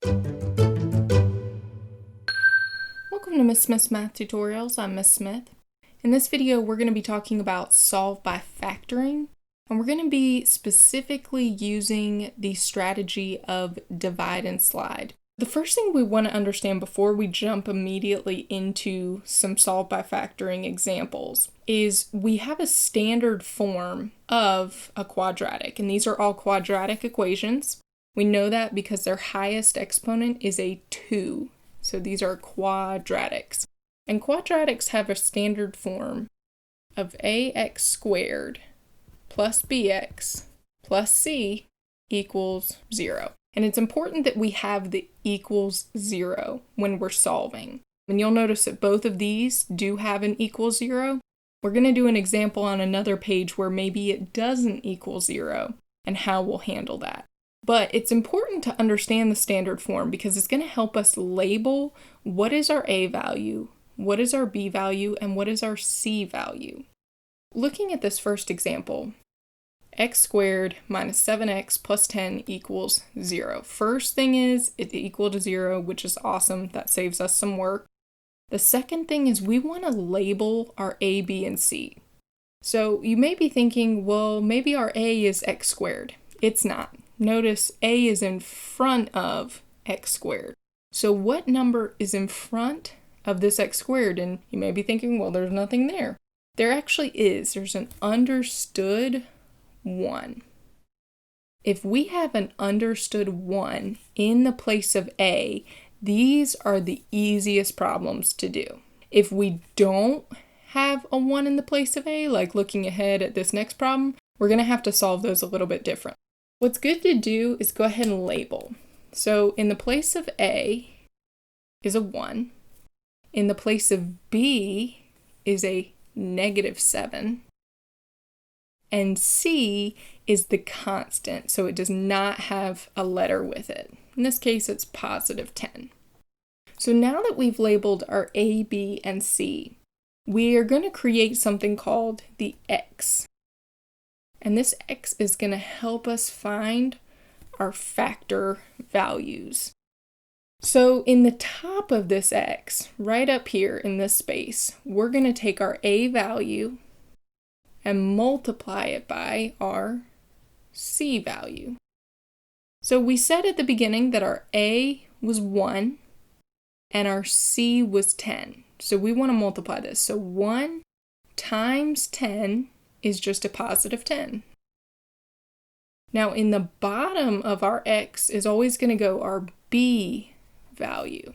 Welcome to Miss Smith's Math Tutorials. I'm Miss Smith. In this video, we're going to be talking about solve by factoring, and we're going to be specifically using the strategy of divide and slide. The first thing we want to understand before we jump immediately into some solve by factoring examples is we have a standard form of a quadratic, and these are all quadratic equations. We know that because their highest exponent is a 2. So these are quadratics. And quadratics have a standard form of ax squared plus bx plus c equals 0. And it's important that we have the equals 0 when we're solving. And you'll notice that both of these do have an equals 0. We're going to do an example on another page where maybe it doesn't equal 0 and how we'll handle that. But it's important to understand the standard form because it's going to help us label what is our a value, what is our b value, and what is our c value. Looking at this first example, x squared minus 7x plus 10 equals 0. First thing is it's equal to 0, which is awesome. That saves us some work. The second thing is we want to label our a, b, and c. So you may be thinking, well, maybe our a is x squared. It's not. Notice a is in front of x squared. So what number is in front of this x squared? And you may be thinking, well, there's nothing there. There actually is. There's an understood 1. If we have an understood 1 in the place of a, these are the easiest problems to do. If we don't have a 1 in the place of a, like looking ahead at this next problem, we're going to have to solve those a little bit different. What's good to do is go ahead and label. So in the place of a is a 1. In the place of b is a -7. And c is the constant, so it does not have a letter with it. In this case, it's +10. So now that we've labeled our a, b, and c, we are going to create something called the x. And this x is going to help us find our factor values. So in the top of this x, right up here in this space, we're going to take our a value and multiply it by our c value. So we said at the beginning that our a was 1 and our c was 10. So we want to multiply this. So 1 times 10 is just a +10. Now in the bottom of our x is always going to go our b value.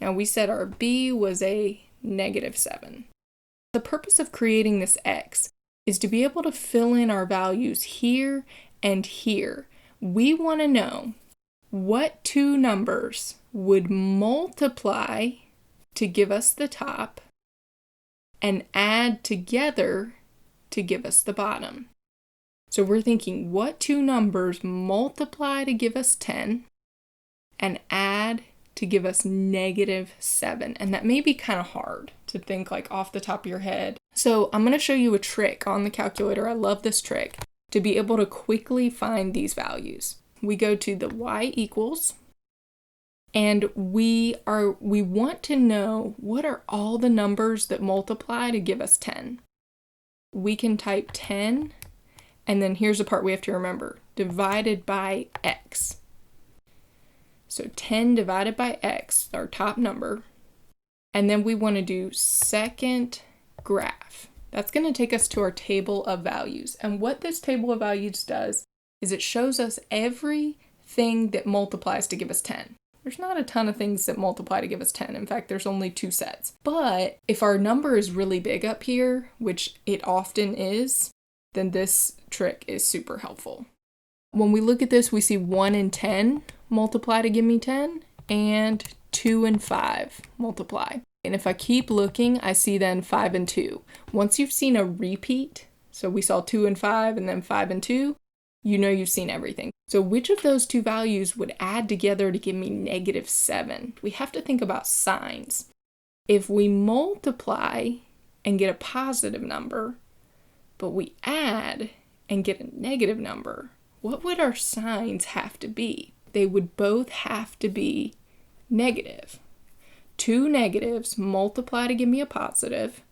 Now we said our b was a -7. The purpose of creating this x is to be able to fill in our values here and here. We want to know what two numbers would multiply to give us the top and add together to give us the bottom. So we're thinking what two numbers multiply to give us 10 and add to give us -7. And that may be kind of hard to think like off the top of your head. So I'm going to show you a trick on the calculator. I love this trick to be able to quickly find these values. We go to the y equals, and we want to know what are all the numbers that multiply to give us 10. We can type 10, and then here's the part we have to remember, divided by x. So 10 divided by x, our top number, and then we want to do second graph. That's going to take us to our table of values. And what this table of values does is it shows us everything that multiplies to give us 10. There's not a ton of things that multiply to give us 10. In fact, there's only 2 sets. But if our number is really big up here, which it often is, then this trick is super helpful. When we look at this, we see 1 and 10 multiply to give me 10, and 2 and 5 multiply. And if I keep looking, I see then 5 and 2. Once you've seen a repeat, so we saw 2 and 5 and then 5 and 2, you know you've seen everything. So which of those two values would add together to give me -7? We have to think about signs. If we multiply and get a positive number, but we add and get a negative number, what would our signs have to be? they would both have to be negative. Two negatives multiply to give me a positive,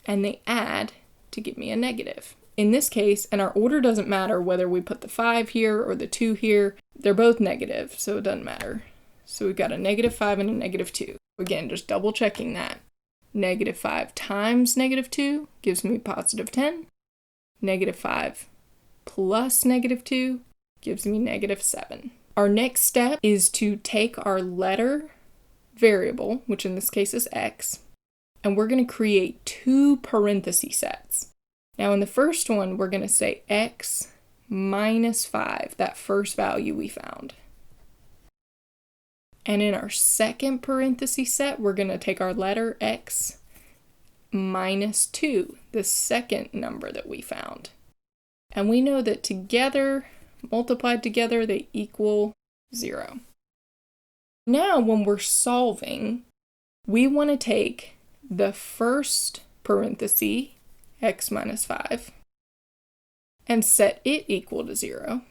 and they add to give me a negative. In this case, and our order doesn't matter whether we put the 5 here or the 2 here, they're both negative, so it doesn't matter. So we've got a -5 and a -2. Again, just double checking that. -5 times -2 gives me +10. -5 plus -2 gives me -7. Our next step is to take our letter variable, which in this case is x, and we're going to create 2 parenthesis sets. Now in the first one, we're going to say x minus 5, that first value we found. And in our second parenthesis set, we're going to take our letter x minus 2, the second number that we found. And we know that together, multiplied together, they equal 0. Now when we're solving, we want to take the first parenthesis, x minus 5, and set it equal to 0.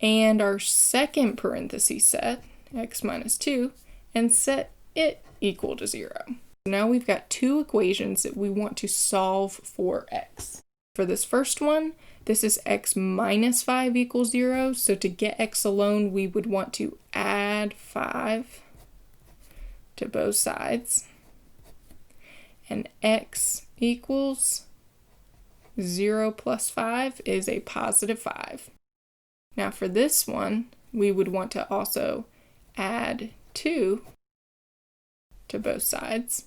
And our second parenthesis set, x minus 2, and set it equal to 0. Now we've got 2 equations that we want to solve for x. For this first one, this is x minus 5 equals 0, so to get x alone, we would want to add 5 to both sides. And x equals 0 plus 5 is a +5. Now for this one, we would want to also add 2 to both sides.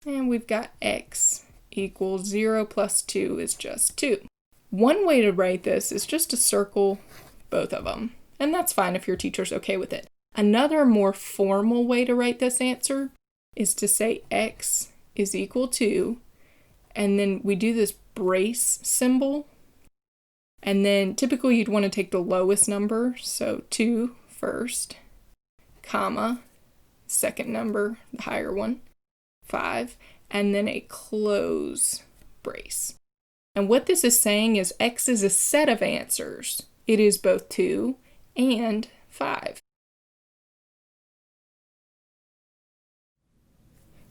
And we've got x equals 0 plus 2 is just 2. One way to write this is just to circle both of them, and that's fine if your teacher's okay with it. Another more formal way to write this answer is to say x is equal to, and then we do this brace symbol, and then typically you'd want to take the lowest number, so 2 first, comma, second number, the higher one, 5, and then a close brace. And what this is saying is x is a set of answers. It is both 2 and 5.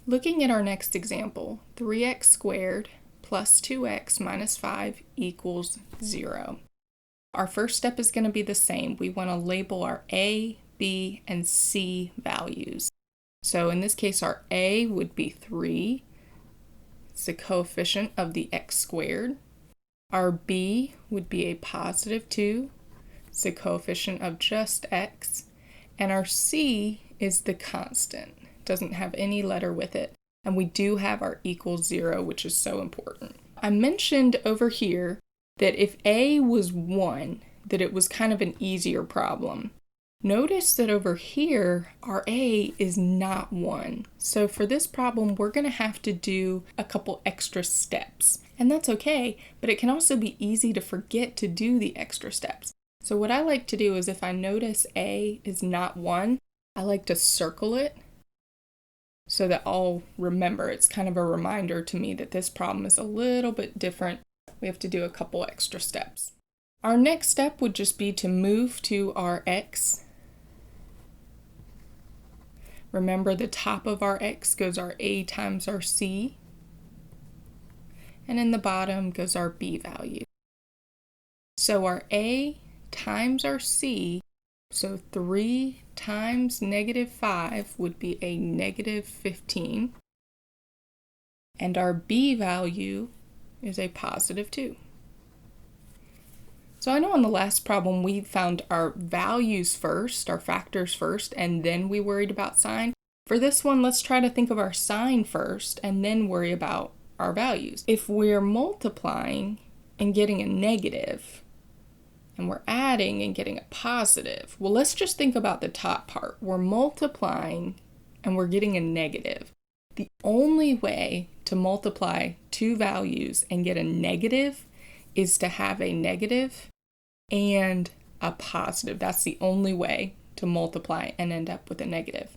Looking at our next example, 3x squared plus 2x minus 5 equals 0. Our first step is going to be the same. We want to label our a, b, and c values. So in this case, our a would be 3. It's the coefficient of the x squared. Our b would be a +2. It's the coefficient of just x. And our c is the constant. It doesn't have any letter with it. And we do have our equals 0, which is so important. I mentioned over here that if a was 1, that it was kind of an easier problem. Notice that over here, our a is not 1. So for this problem, we're going to have to do a couple extra steps. And that's okay, but it can also be easy to forget to do the extra steps. So what I like to do is if I notice a is not 1, I like to circle it so that I'll remember. It's kind of a reminder to me that this problem is a little bit different. We have to do a couple extra steps. Our next step would just be to move to our x. Remember, the top of our x goes our a times our c, and in the bottom goes our b value. So our a times our c, so 3 times -5 would be a -15, and our b value is a +2. So I know on the last problem we found our values first, our factors first, and then we worried about sign. For this one, let's try to think of our sign first and then worry about our values. If we're multiplying and getting a negative, and we're adding and getting a positive, well, let's just think about the top part. We're multiplying and we're getting a negative. The only way to multiply 2 values and get a negative is to have a negative and a positive. That's the only way to multiply and end up with a negative.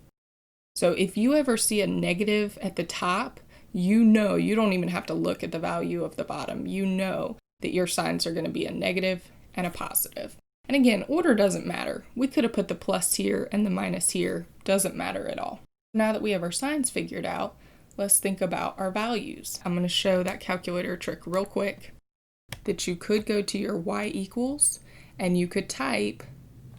So if you ever see a negative at the top, you know, you don't even have to look at the value of the bottom. You know that your signs are going to be a negative and a positive. And again, order doesn't matter. We could have put the plus here and the minus here. Doesn't matter at all. Now that we have our signs figured out, let's think about our values. I'm going to show that calculator trick real quick, that you could go to your y equals and you could type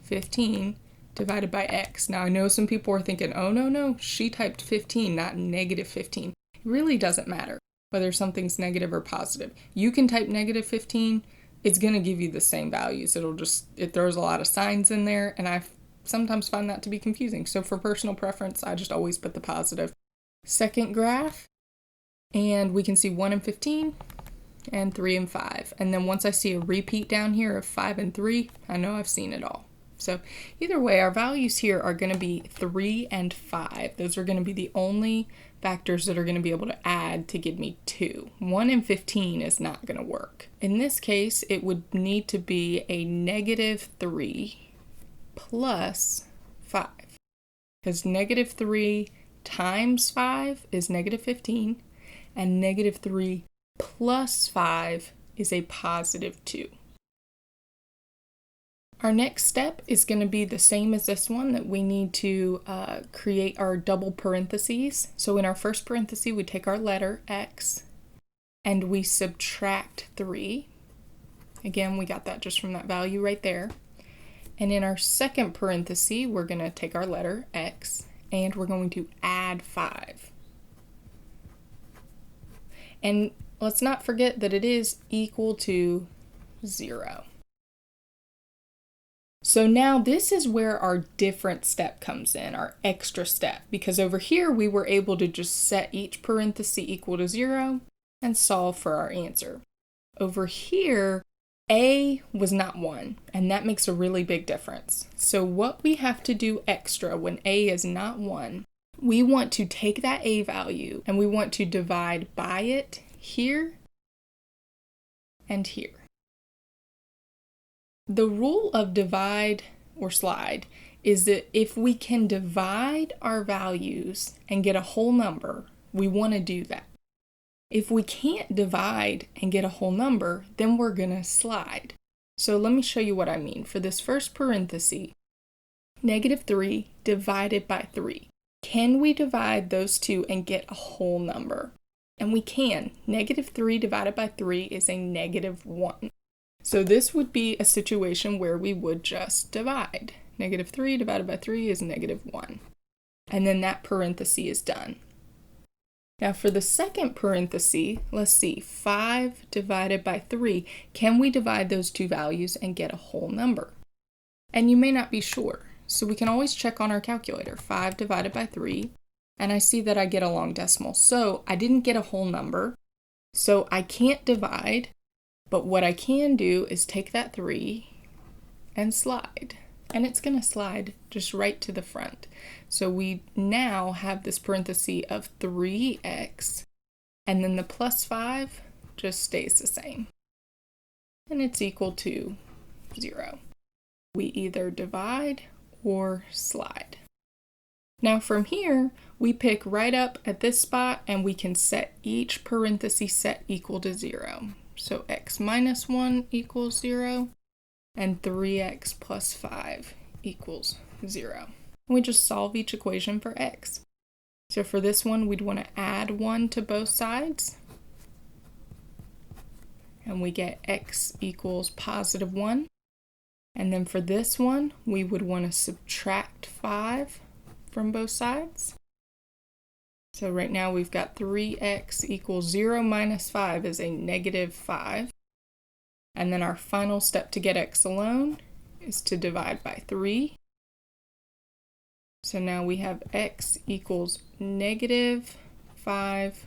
15 divided by x. Now I know some people are thinking, oh no, she typed 15, not negative 15. It really doesn't matter whether something's negative or positive. You can type negative 15, it's going to give you the same values. It throws a lot of signs in there, and I sometimes find that to be confusing. So for personal preference, I just always put the positive. Second graph, and we can see 1 and 15, and 3 and 5. And then once I see a repeat down here of 5 and 3, I know I've seen it all. So either way, our values here are going to be 3 and 5. Those are going to be the only factors that are going to be able to add to give me 2. 1 and 15 is not going to work. In this case, it would need to be a negative 3 plus 5. Because negative 3 times 5 is negative 15, and negative 3 plus 5 is a positive 2. Our next step is going to be the same as this one, that we need to create our double parentheses. So in our first parenthesis, we take our letter x and we subtract 3. Again, we got that just from that value right there. And in our second parenthesis, we're going to take our letter x and we're going to add 5. And let's not forget that it is equal to 0. So now this is where our different step comes in, our extra step, because over here we were able to just set each parenthesis equal to 0 and solve for our answer. Over here, A was not 1, and that makes a really big difference. So what we have to do extra when A is not 1, we want to take that A value and we want to divide by it here and here. The rule of divide or slide is that if we can divide our values and get a whole number, we want to do that. If we can't divide and get a whole number, then we're going to slide. So let me show you what I mean. For this first parenthesis, negative 3 divided by 3. Can we divide those two and get a whole number? And we can. Negative 3 divided by 3 is a negative 1. So this would be a situation where we would just divide. Negative 3 divided by 3 is negative 1. And then that parenthesis is done. Now for the second parenthesis, let's see, 5 divided by 3. Can we divide those two values and get a whole number? And you may not be sure, so we can always check on our calculator. 5 divided by 3, and I see that I get a long decimal. So I didn't get a whole number, so I can't divide. But what I can do is take that 3 and slide. And it's going to slide just right to the front. So we now have this parenthesis of 3x, and then the plus 5 just stays the same. And it's equal to 0. We either divide or slide. Now from here, we pick right up at this spot and we can set each parenthesis set equal to 0. So x minus 1 equals 0, and 3x plus 5 equals 0. We just solve each equation for x. So for this one, we'd want to add 1 to both sides, and we get x equals positive 1. And then for this one, we would want to subtract 5 from both sides. So right now we've got 3x equals 0 minus 5 is a negative 5. And then our final step to get x alone is to divide by 3. So now we have x equals negative 5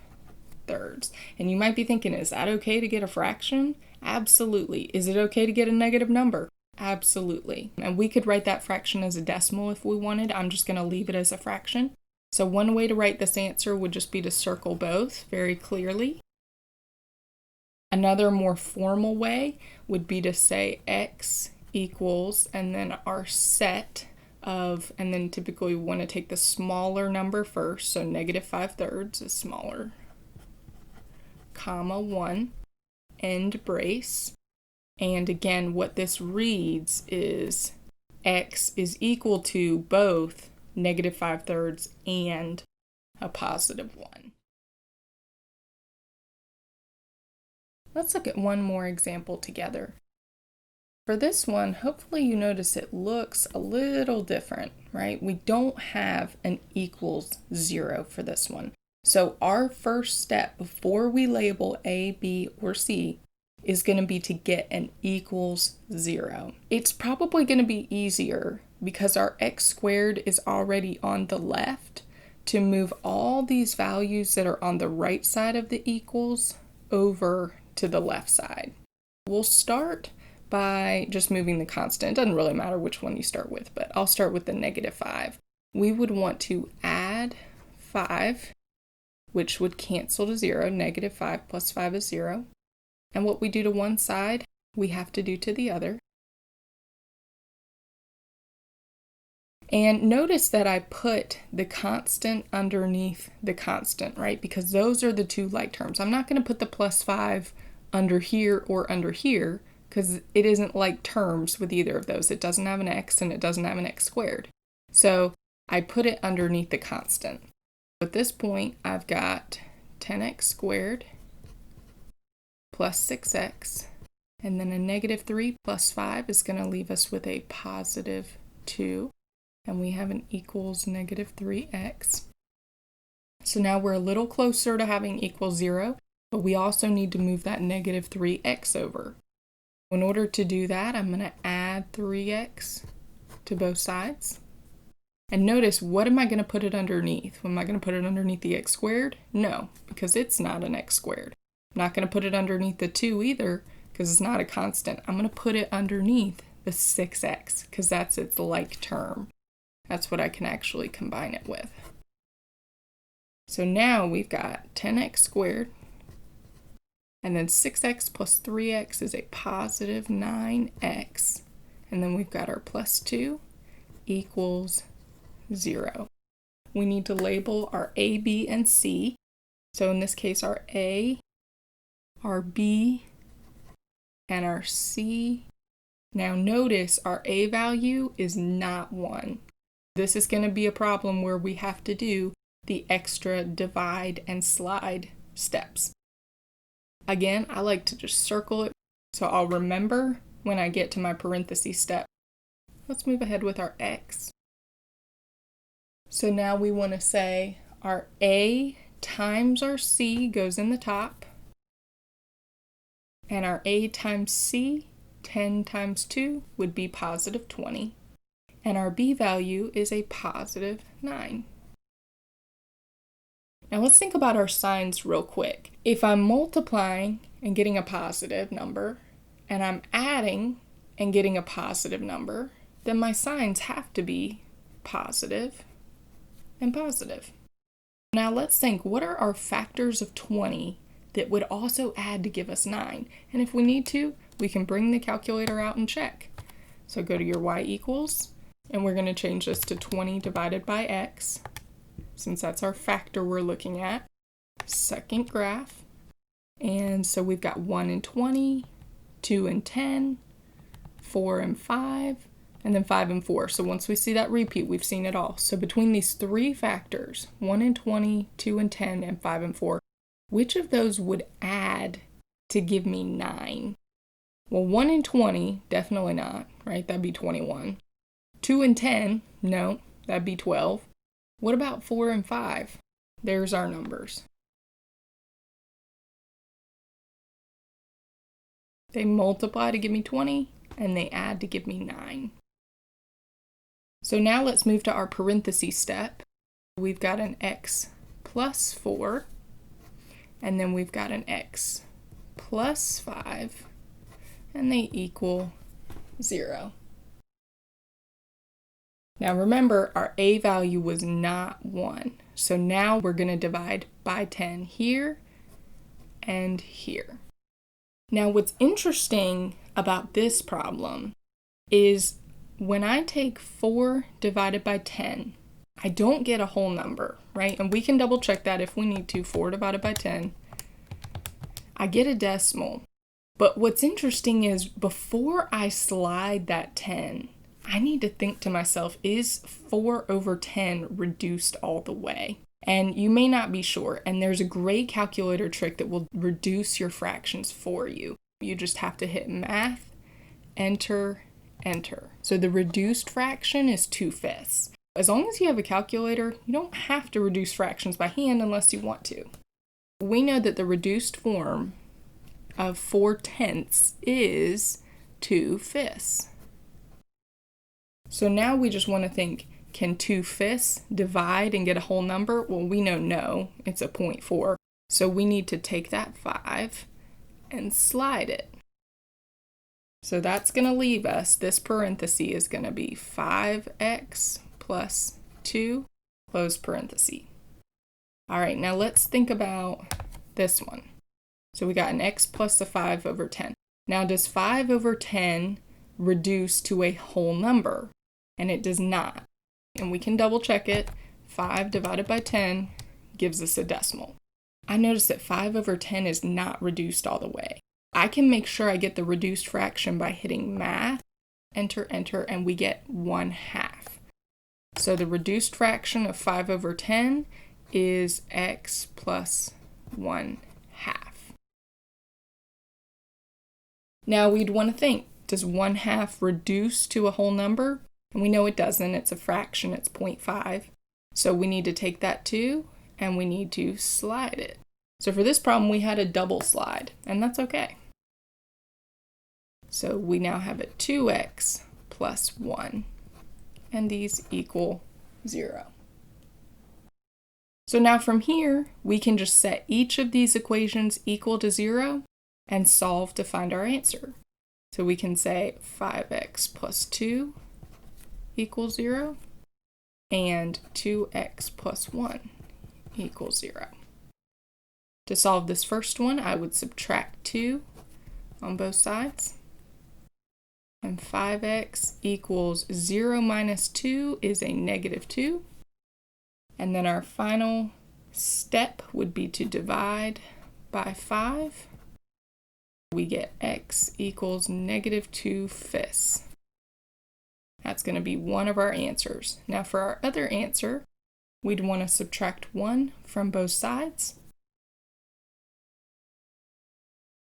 thirds. And you might be thinking, is that okay to get a fraction? Absolutely. Is it okay to get a negative number? Absolutely. And we could write that fraction as a decimal if we wanted. I'm just going to leave it as a fraction. So one way to write this answer would just be to circle both very clearly. Another more formal way would be to say x equals, and then our set of, and then typically we want to take the smaller number first, so negative 5 thirds is smaller, comma 1, end brace, And again, what this reads is x is equal to both -5/3 and a +1. Let's look at one more example together. For this one, hopefully you notice it looks a little different, right? We don't have an equals 0 for this one. So our first step before we label A, B, or C is going to be to get an equals 0. It's probably going to be easier because our x squared is already on the left to move all these values that are on the right side of the equals over to the left side. We'll start by just moving the constant. It doesn't really matter which one you start with, but I'll start with the -5. We would want to add 5, which would cancel to 0. -5 plus 5 is 0. And what we do to one side, we have to do to the other. And notice that I put the constant underneath the constant, right? Because those are the two like terms. I'm not going to put the +5 under here or under here because it isn't like terms with either of those. It doesn't have an x and it doesn't have an x squared. So I put it underneath the constant. At this point, I've got 10x squared plus 6x, and then a -3 plus 5 is going to leave us with a +2, and we have an equals -3x. So now we're a little closer to having equals 0, but we also need to move that -3x over. In order to do that, I'm going to add 3x to both sides. And notice, what am I going to put it underneath? Am I going to put it underneath the x squared? No, because it's not an x squared. I'm not going to put it underneath the 2 either, because it's not a constant. I'm going to put it underneath the 6x, because that's its like term. That's what I can actually combine it with. So now we've got 10x squared, and then 6x plus 3x is a +9x. And then we've got our +2 equals 0. We need to label our A, B, and C. So in this case, our A, our B, and our C. Now notice our A value is not 1. This is going to be a problem where we have to do the extra divide and slide steps. Again, I like to just circle it so I'll remember when I get to my parentheses step. Let's move ahead with our x. So now we want to say our A times our C goes in the top, and our A times C, 10 times 2, would be +20, and our B value is a +9. Now let's think about our signs real quick. If I'm multiplying and getting a positive number, and I'm adding and getting a positive number, then my signs have to be positive and positive. Now let's think, what are our factors of 20 that would also add to give us 9? And if we need to, we can bring the calculator out and check. So go to your y equals, and we're going to change this to 20 divided by x, since that's our factor we're looking at. Second graph. And so we've got 1 and 20, 2 and 10, 4 and 5, and then 5 and 4. So once we see that repeat, we've seen it all. So between these three factors, 1 and 20, 2 and 10, and 5 and 4, which of those would add to give me 9? Well, 1 and 20, definitely not, right? That'd be 21. 2 and 10, no, that'd be 12. What about 4 and 5? There's our numbers. They multiply to give me 20, and they add to give me 9. So now let's move to our parentheses step. We've got an x plus 4, and then we've got an x plus 5, and they equal 0. Now remember, our A value was not 1. So now we're going to divide by 10 here and here. Now what's interesting about this problem is when I take 4 divided by 10, I don't get a whole number, right? And we can double check that if we need to. 4 divided by 10, I get a decimal. But what's interesting is before I slide that 10, I need to think to myself, is 4 over 10 reduced all the way? And you may not be sure, and there's a great calculator trick that will reduce your fractions for you. You just have to hit math, enter, enter. So the reduced fraction is 2/5. As long as you have a calculator, you don't have to reduce fractions by hand unless you want to. We know that the reduced form of 4/10 is 2/5. So now we just want to think, can 2/5 divide and get a whole number? Well, we know no, it's a 0.4. So we need to take that 5 and slide it. So that's going to leave us, this parenthesis is going to be 5x plus 2, close parenthesis. All right, now let's think about this one. So we got an x plus a 5 over 10. Now does 5 over 10 reduce to a whole number? And it does not. And we can double check it. 5 divided by 10 gives us a decimal. I notice that 5 over 10 is not reduced all the way. I can make sure I get the reduced fraction by hitting math, enter, enter, and we get 1/2. So the reduced fraction of 5 over 10 is x plus 1/2. Now we'd want to think, does 1/2 reduce to a whole number? And we know it doesn't, it's a fraction, it's 0.5. So we need to take that 2 and we need to slide it. So for this problem, we had a double slide, and that's okay. So we now have a 2x plus 1, and these equal 0. So now from here, we can just set each of these equations equal to 0 and solve to find our answer. So we can say 5x plus 2 equals 0, and 2x plus 1 equals 0. To solve this first one, I would subtract 2 on both sides. And 5x equals 0 minus 2 is a -2. And then our final step would be to divide by 5. We get x equals -2/5. That's going to be one of our answers. Now for our other answer, we'd want to subtract 1 from both sides.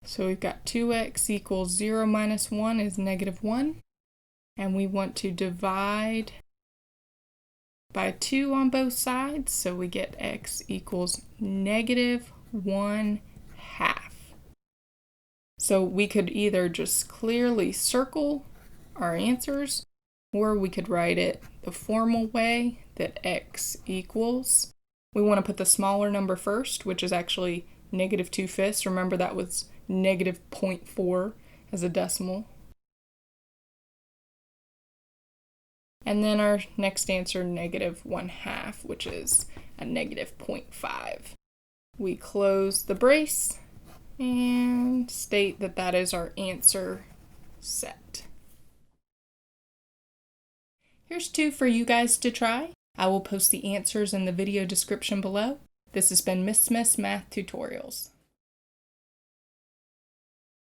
So we've got 2x equals 0 minus 1 is -1. And we want to divide by 2 on both sides. So we get x equals -1/2. So we could either just clearly circle our answers, or we could write it the formal way that x equals. We want to put the smaller number first, which is actually -2/5. Remember that was -0.4 as a decimal. And then our next answer, -1/2, which is a -0.5. We close the brace and state that that is our answer set. Here's 2 for you guys to try. I will post the answers in the video description below. This has been Miss Smith's Math Tutorials.